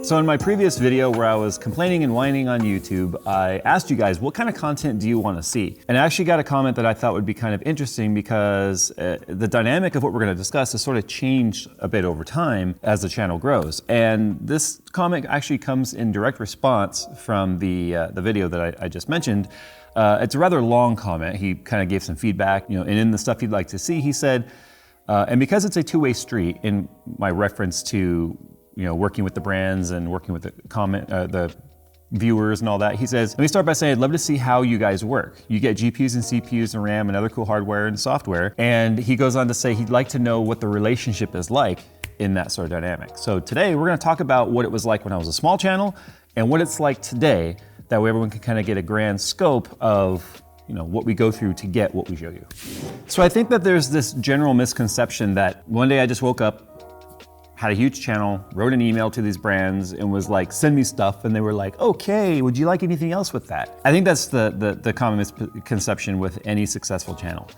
So in my previous video where I was complaining and whining on YouTube, I asked you guys, what kind of content do you want to see? And I actually got a comment that I thought would be kind of interesting because the dynamic of what we're going to discuss has sort of changed a bit over time as the channel grows. And this comment actually comes in direct response from the video that I just mentioned. It's a rather long comment. He kind of gave some feedback, and in the stuff he'd like to see, he said, and because it's a two-way street in my reference to working with the brands and working with the viewers and all that. He says, let me start by saying I'd love to see how you guys work. You get GPUs and CPUs and RAM and other cool hardware and software. And he goes on to say he'd like to know what the relationship is like in that sort of dynamic. So today we're gonna talk about what it was like when I was a small channel and what it's like today. That way everyone can kind of get a grand scope of what we go through to get what we show you. So I think that there's this general misconception that one day I just woke up, had a huge channel, wrote an email to these brands and was like, send me stuff. And they were like, okay, would you like anything else with that? I think that's the common misconception with any successful channel.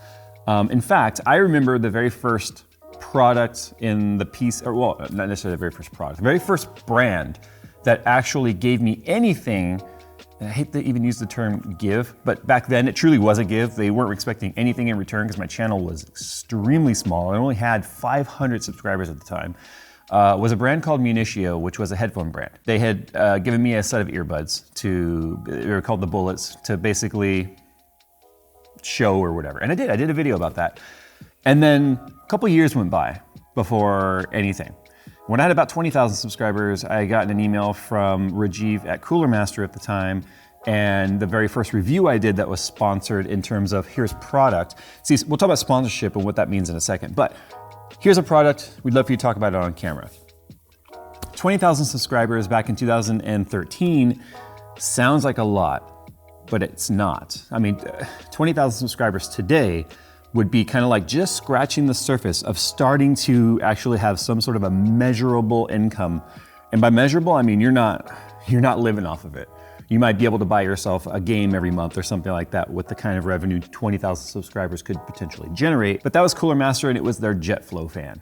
In fact, I remember the very first product in the piece, or well, not necessarily the very first product, the very first brand that actually gave me anything. And I hate to even use the term give, but back then it truly was a give. They weren't expecting anything in return because my channel was extremely small. I only had 500 subscribers at the time. Was a brand called Munitio, which was a headphone brand. They had given me a set of earbuds they were called the Bullets, to basically show or whatever. And I did a video about that. And then a couple years went by before anything. When I had about 20,000 subscribers, I got an email from Rajiv at Cooler Master at the time. And the very first review I did that was sponsored in terms of here's product. See, we'll talk about sponsorship and what that means in a second. But here's a product, we'd love for you to talk about it on camera. 20,000 subscribers back in 2013 sounds like a lot, but it's not. I mean, 20,000 subscribers today would be kind of like just scratching the surface of starting to actually have some sort of a measurable income. And by measurable, I mean, you're not living off of it. You might be able to buy yourself a game every month or something like that with the kind of revenue 20,000 subscribers could potentially generate. But that was Cooler Master and it was their JetFlow fan.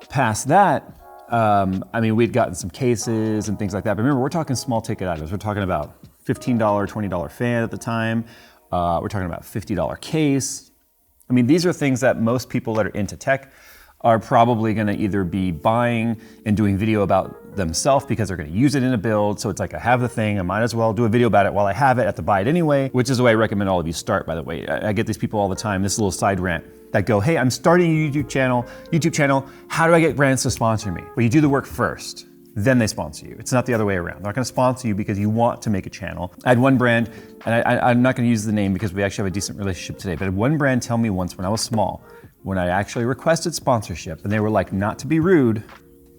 Past that, I mean, we'd gotten some cases and things like that. But remember, we're talking small ticket items. We're talking about $15, $20 fan at the time. We're talking about $50 case. I mean, these are things that most people that are into tech are probably gonna either be buying and doing video about themselves because they're gonna use it in a build. So it's like, I have the thing, I might as well do a video about it while I have it, I have to buy it anyway, which is the way I recommend all of you start, by the way. I get these people all the time, this little side rant, that go, hey, I'm starting a YouTube channel, how do I get brands to sponsor me? Well, you do the work first, then they sponsor you. It's not the other way around. They're not gonna sponsor you because you want to make a channel. I had one brand, and I'm not gonna use the name because we actually have a decent relationship today, but I had one brand tell me once when I was small, when I actually requested sponsorship, and they were like, not to be rude,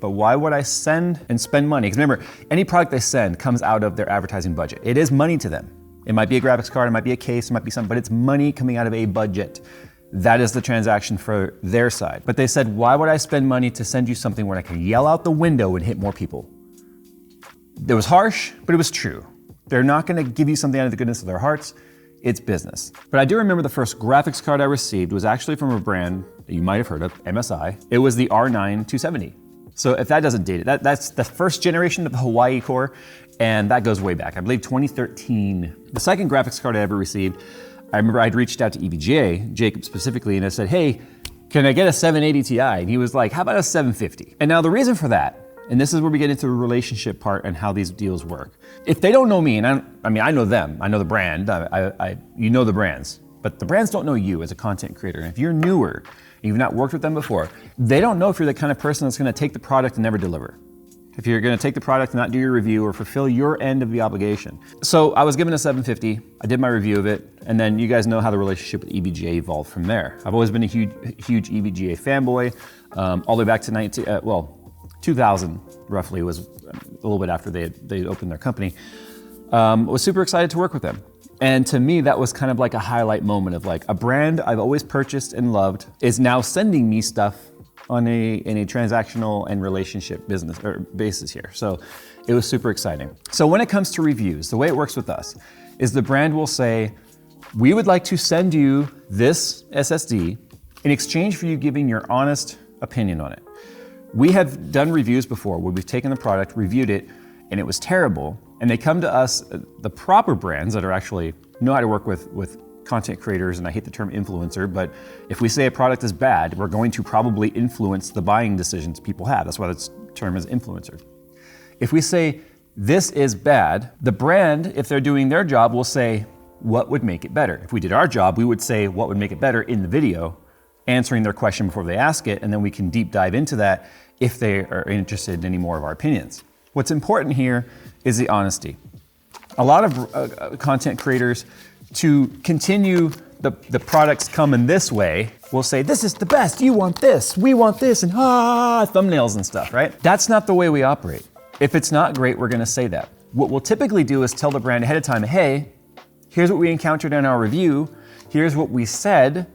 but why would I send and spend money? Because remember, any product they send comes out of their advertising budget. It is money to them. It might be a graphics card, it might be a case, it might be something, but it's money coming out of a budget. That is the transaction for their side. But they said, why would I spend money to send you something when I can yell out the window and hit more people? It was harsh, but it was true. They're not gonna give you something out of the goodness of their hearts. It's business. But I do remember the first graphics card I received was actually from a brand that you might have heard of, MSI. It was the R9 270. So if that doesn't date it, that's the first generation of the Hawaii core, and that goes way back. I believe 2013. The second graphics card I ever received, I remember I'd reached out to EVGA, Jacob specifically, and I said, hey, can I get a 780 Ti? And he was like, how about a 750? And now the reason for that, and this is where we get into the relationship part and how these deals work. If they don't know me, and I know them, I know the brand, you know the brands, but the brands don't know you as a content creator. And if you're newer, and you've not worked with them before, they don't know if you're the kind of person that's gonna take the product and never deliver. If you're gonna take the product and not do your review or fulfill your end of the obligation. So I was given a 750, I did my review of it, and then you guys know how the relationship with EVGA evolved from there. I've always been a huge EVGA fanboy, all the way back to 2000 roughly was a little bit after they opened their company. Was super excited to work with them. And to me, that was kind of like a highlight moment of like a brand I've always purchased and loved is now sending me stuff in a transactional and relationship business or basis here. So it was super exciting. So when it comes to reviews, the way it works with us is the brand will say, we would like to send you this SSD in exchange for you giving your honest opinion on it. We have done reviews before where we've taken the product, reviewed it, and it was terrible, and they come to us, the proper brands that are actually know how to work with content creators, and I hate the term influencer, but if we say a product is bad, we're going to probably influence the buying decisions people have. That's why the term is influencer. If we say this is bad, the brand, if they're doing their job, will say, what would make it better? If we did our job, we would say what would make it better in the video, answering their question before they ask it, and then we can deep dive into that if they are interested in any more of our opinions. What's important here is the honesty. A lot of content creators, to continue the products coming this way, will say, this is the best, you want this, we want this, and thumbnails and stuff, right? That's not the way we operate. If it's not great, we're gonna say that. What we'll typically do is tell the brand ahead of time, hey, here's what we encountered in our review, here's what we said,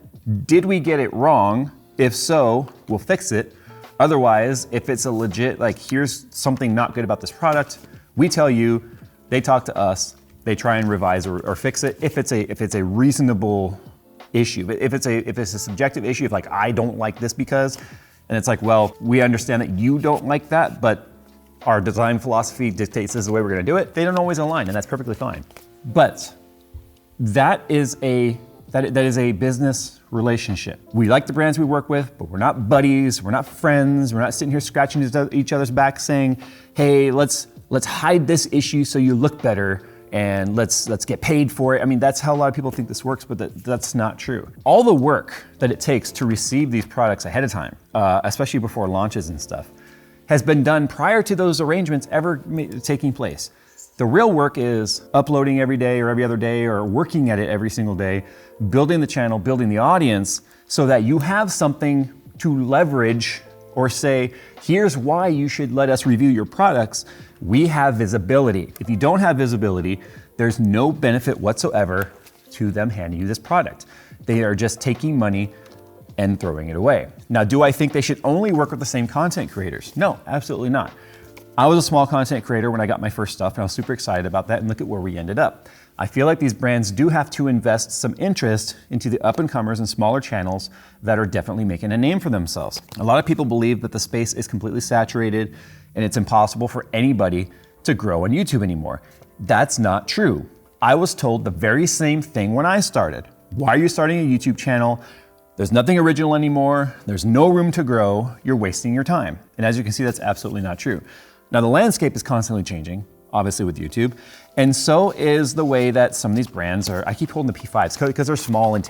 did we get it wrong? If so, we'll fix it. Otherwise, if it's a legit, like, here's something not good about this product, we tell you, they talk to us, they try and revise or fix it if it's a reasonable issue. If it's a subjective issue, if like, I don't like this because, and it's like, well, we understand that you don't like that, but our design philosophy dictates this is the way we're gonna do it, they don't always align, and that's perfectly fine. But that is a business relationship. We like the brands we work with, but we're not buddies, we're not friends, we're not sitting here scratching each other's back saying, hey, let's hide this issue so you look better, and let's get paid for it. I mean, that's how a lot of people think this works, but that's not true. All the work that it takes to receive these products ahead of time, especially before launches and stuff, has been done prior to those arrangements ever taking place. The real work is uploading every day or every other day, or working at it every single day, building the channel, building the audience, so that you have something to leverage or say, here's why you should let us review your products. We have visibility. If you don't have visibility, there's no benefit whatsoever to them handing you this product. They are just taking money and throwing it away. Now, do I think they should only work with the same content creators? No, absolutely not. I was a small content creator when I got my first stuff, and I was super excited about that, and look at where we ended up. I feel like these brands do have to invest some interest into the up-and-comers and smaller channels that are definitely making a name for themselves. A lot of people believe that the space is completely saturated and it's impossible for anybody to grow on YouTube anymore. That's not true. I was told the very same thing when I started. Why are you starting a YouTube channel? There's nothing original anymore. There's no room to grow. You're wasting your time. And as you can see, that's absolutely not true. Now, the landscape is constantly changing, obviously with YouTube, and so is the way that some of these brands are. I keep holding the P5s because they're small and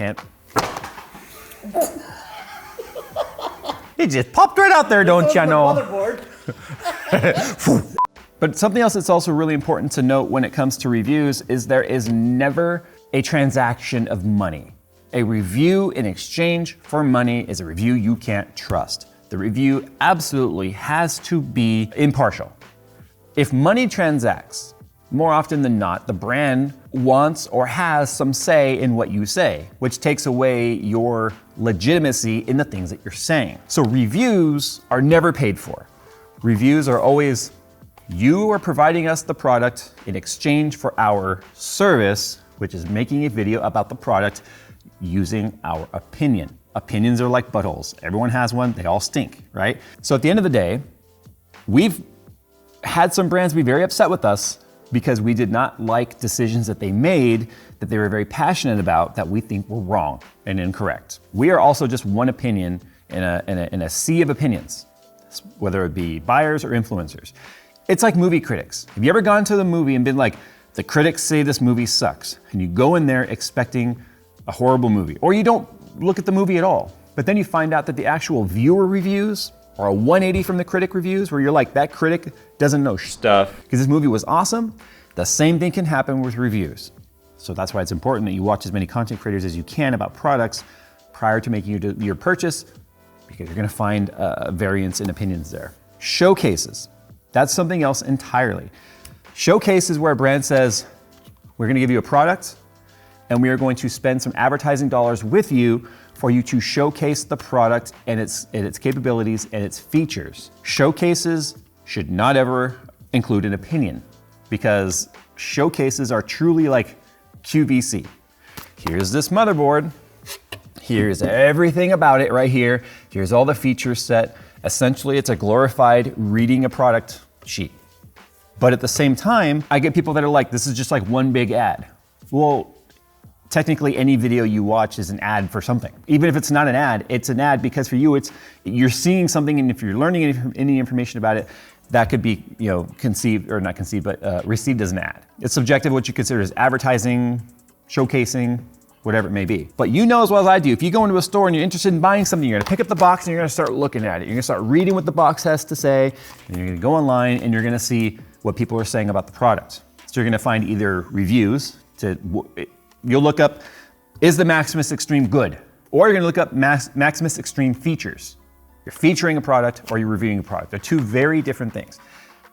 It just popped right out there, don't you know? But something else that's also really important to note when it comes to reviews is there is never a transaction of money. A review in exchange for money is a review you can't trust. The review absolutely has to be impartial. If money transacts, more often than not, the brand wants or has some say in what you say, which takes away your legitimacy in the things that you're saying. So reviews are never paid for. Reviews are always, you are providing us the product in exchange for our service, which is making a video about the product using our opinion. Opinions are like buttholes. Everyone has one, they all stink, right? So at the end of the day, we've had some brands be very upset with us because we did not like decisions that they made that they were very passionate about that we think were wrong and incorrect. We are also just one opinion in a sea of opinions, whether it be buyers or influencers. It's like movie critics. Have you ever gone to the movie and been like, the critics say this movie sucks, and you go in there expecting a horrible movie, or you don't look at the movie at all, but then you find out that the actual viewer reviews are a 180 from the critic reviews, where you're like, that critic doesn't know stuff because this movie was awesome. The same thing can happen with reviews. So that's why it's important that you watch as many content creators as you can about products prior to making your purchase, because you're gonna find a variance in opinions there. Showcases, that's something else entirely. Showcase is where a brand says, we're gonna give you a product, and we are going to spend some advertising dollars with you for you to showcase the product and its capabilities and its features. Showcases should not ever include an opinion, because showcases are truly like QVC. Here's this motherboard. Here's everything about it right here. Here's all the feature set. Essentially, it's a glorified reading a product sheet. But at the same time, I get people that are like, this is just like one big ad. Well, technically any video you watch is an ad for something. Even if it's not an ad, it's an ad because for you, you're seeing something, and if you're learning any information about it, that could be, conceived, or not conceived, but received as an ad. It's subjective what you consider as advertising, showcasing, whatever it may be. But you know as well as I do, if you go into a store and you're interested in buying something, you're gonna pick up the box and you're gonna start looking at it. You're gonna start reading what the box has to say, and you're gonna go online and you're gonna see what people are saying about the product. So you're gonna find either reviews, you'll look up, is the Maximus Extreme good? Or you're gonna look up Maximus Extreme features. You're featuring a product or you're reviewing a product. They're two very different things.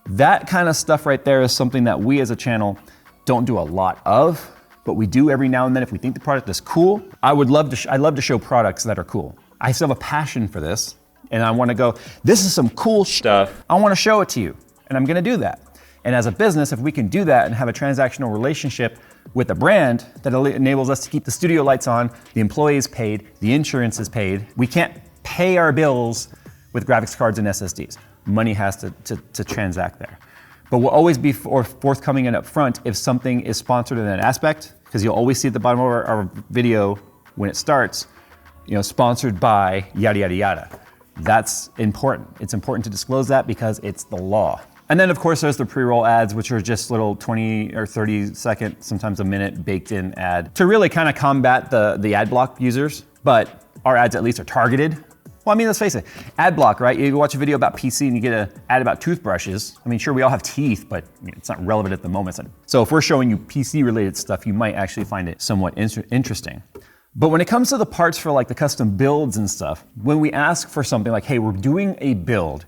That kind of stuff right there is something that we as a channel don't do a lot of, but we do every now and then if we think the product is cool. I love to show products that are cool. I still have a passion for this, and I wanna go, this is some cool stuff. I wanna show it to you, and I'm gonna do that. And as a business, if we can do that and have a transactional relationship with a brand that enables us to keep the studio lights on, the employees paid, the insurance is paid, we can't pay our bills with graphics cards and SSDs. Money has to transact there. But we'll always be forthcoming and upfront if something is sponsored in that aspect, because you'll always see at the bottom of our video when it starts, sponsored by yada, yada, yada. That's important. It's important to disclose that because it's the law. And then of course there's the pre-roll ads, which are just little 20 or 30 second, sometimes a minute baked in ad to really kind of combat the ad block users. But our ads at least are targeted. Well, I mean, let's face it, ad block, right? You watch a video about PC and you get an ad about toothbrushes. I mean, sure, we all have teeth, but it's not relevant at the moment. So if we're showing you PC related stuff, you might actually find it somewhat interesting. But when it comes to the parts for like the custom builds and stuff, when we ask for something like, hey, we're doing a build,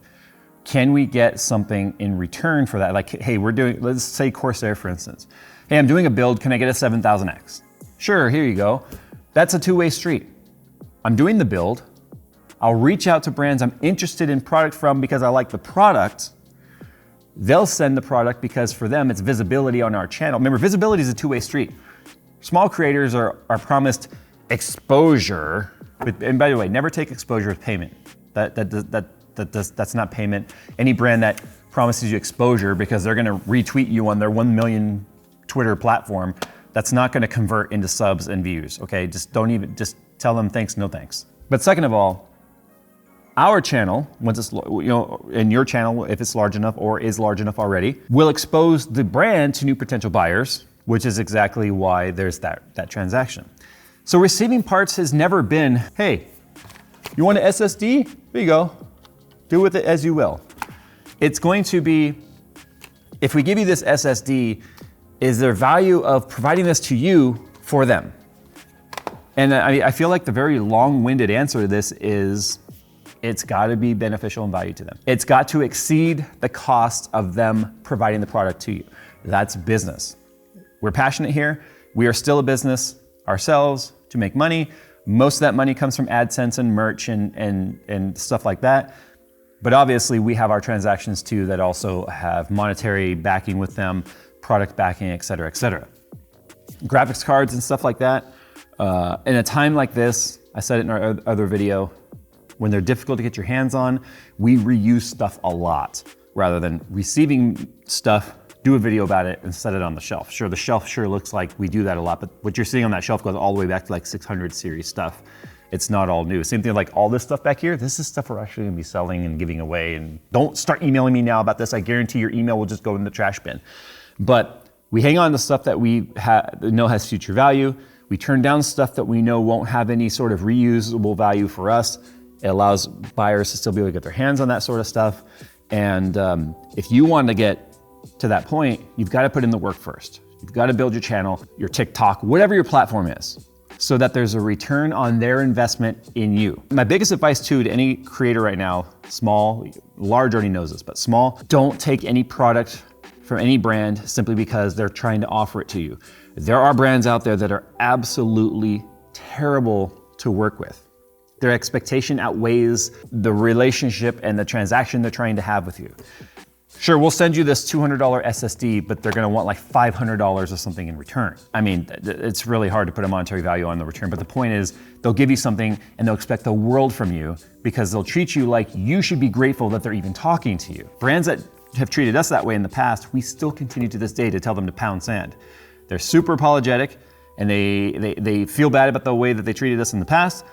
can we get something in return for that? Like, hey, let's say Corsair, for instance. Hey, I'm doing a build, can I get a 7000X? Sure, here you go. That's a two-way street. I'm doing the build. I'll reach out to brands I'm interested in product from because I like the product. They'll send the product because for them, it's visibility on our channel. Remember, visibility is a two-way street. Small creators are promised exposure, and by the way, never take exposure as payment. That's not payment. Any brand that promises you exposure because they're gonna retweet you on their 1 million Twitter platform, that's not gonna convert into subs and views, okay? Just tell them thanks, no thanks. But second of all, our channel, once it's, and your channel, if it's large enough or is large enough already, will expose the brand to new potential buyers, which is exactly why there's that transaction. So receiving parts has never been, hey, you want an SSD? Here you go. Do with it as you will. It's going to be, if we give you this SSD, is there value of providing this to you for them? And I feel like the very long-winded answer to this is, it's got to be beneficial and value to them. It's got to exceed the cost of them providing the product to you. That's business. We're passionate here. We are still a business ourselves to make money. Most of that money comes from AdSense and merch and stuff like that. But obviously we have our transactions too that also have monetary backing with them, product backing, et cetera, et cetera. Graphics cards and stuff like that. In a time like this, I said it in our other video, when they're difficult to get your hands on, we reuse stuff a lot rather than receiving stuff, do a video about it and set it on the shelf. Sure, the shelf sure looks like we do that a lot, but what you're seeing on that shelf goes all the way back to like 600 series stuff. It's not all new. Same thing like all this stuff back here, this is stuff we're actually gonna be selling and giving away, and don't start emailing me now about this. I guarantee your email will just go in the trash bin. But we hang on to stuff that we know has future value. We turn down stuff that we know won't have any sort of reusable value for us. It allows buyers to still be able to get their hands on that sort of stuff. And if you want to get to that point, you've got to put in the work first. You've got to build your channel, your TikTok, whatever your platform is, so that there's a return on their investment in you. My biggest advice too to any creator right now, small, large already knows this, but small, don't take any product from any brand simply because they're trying to offer it to you. There are brands out there that are absolutely terrible to work with. Their expectation outweighs the relationship and the transaction they're trying to have with you. Sure, we'll send you this $200 SSD, but they're gonna want like $500 or something in return. I mean, it's really hard to put a monetary value on the return, but the point is they'll give you something and they'll expect the world from you because they'll treat you like you should be grateful that they're even talking to you. Brands that have treated us that way in the past, we still continue to this day to tell them to pound sand. They're super apologetic and they feel bad about the way that they treated us in the past.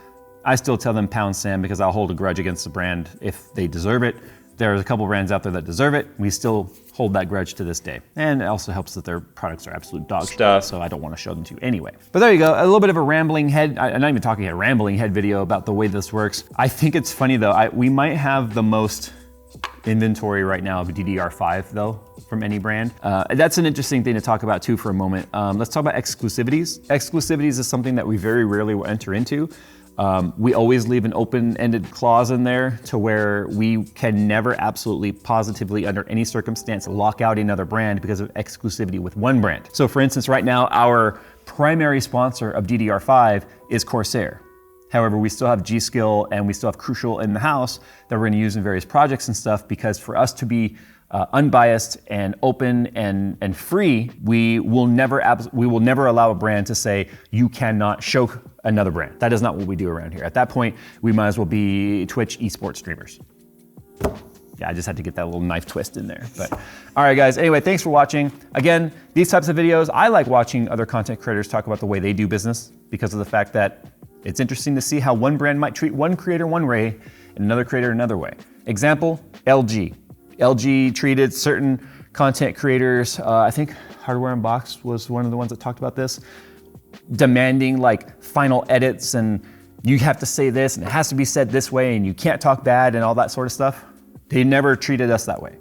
I still tell them pound sand because I'll hold a grudge against the brand if they deserve it. There's a couple brands out there that deserve it. We still hold that grudge to this day. And it also helps that their products are absolute dog shit, so I don't want to show them to you anyway. But there you go, a little bit of a rambling head, I'm not even talking a rambling head video about the way this works. I think it's funny though, we might have the most inventory right now of DDR5 though, from any brand. That's an interesting thing to talk about too for a moment. Let's talk about exclusivities. Exclusivities is something that we very rarely will enter into. We always leave an open-ended clause in there to where we can never absolutely positively under any circumstance lock out another brand because of exclusivity with one brand. So for instance, right now, our primary sponsor of DDR5 is Corsair. However, we still have G.Skill and we still have Crucial in the house that we're gonna use in various projects and stuff, because for us to be unbiased and open and free, we will never allow a brand to say, you cannot show another brand. That is not what we do around here. At that point, we might as well be Twitch esports streamers. Yeah, I just had to get that little knife twist in there. But all right, guys, anyway, thanks for watching. Again, these types of videos, I like watching other content creators talk about the way they do business because of the fact that it's interesting to see how one brand might treat one creator one way and another creator another way. Example, LG. LG treated certain content creators, I think Hardware Unboxed was one of the ones that talked about this, demanding like final edits and you have to say this and it has to be said this way and you can't talk bad and all that sort of stuff. They never treated us that way.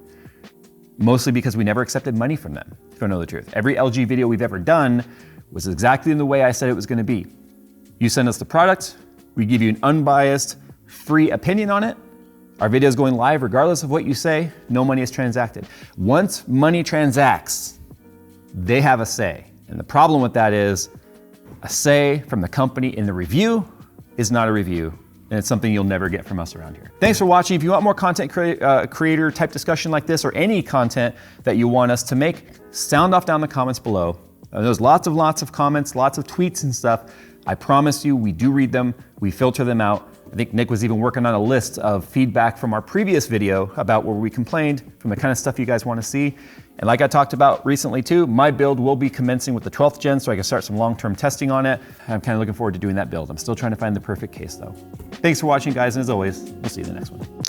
Mostly because we never accepted money from them, if I know the truth. Every LG video we've ever done was exactly in the way I said it was gonna be. You send us the product, we give you an unbiased, free opinion on it. Our video is going live regardless of what you say, no money is transacted. Once money transacts, they have a say. And the problem with that is a say from the company in the review is not a review, and it's something you'll never get from us around here. Thanks for watching. If you want more content creator type discussion like this or any content that you want us to make, sound off down in the comments below. There's lots of comments, lots of tweets and stuff. I promise you, we do read them, we filter them out. I think Nick was even working on a list of feedback from our previous video about where we complained, from the kind of stuff you guys want to see. And like I talked about recently too, my build will be commencing with the 12th gen so I can start some long-term testing on it. I'm kind of looking forward to doing that build. I'm still trying to find the perfect case though. Thanks for watching, guys, and as always, we'll see you in the next one.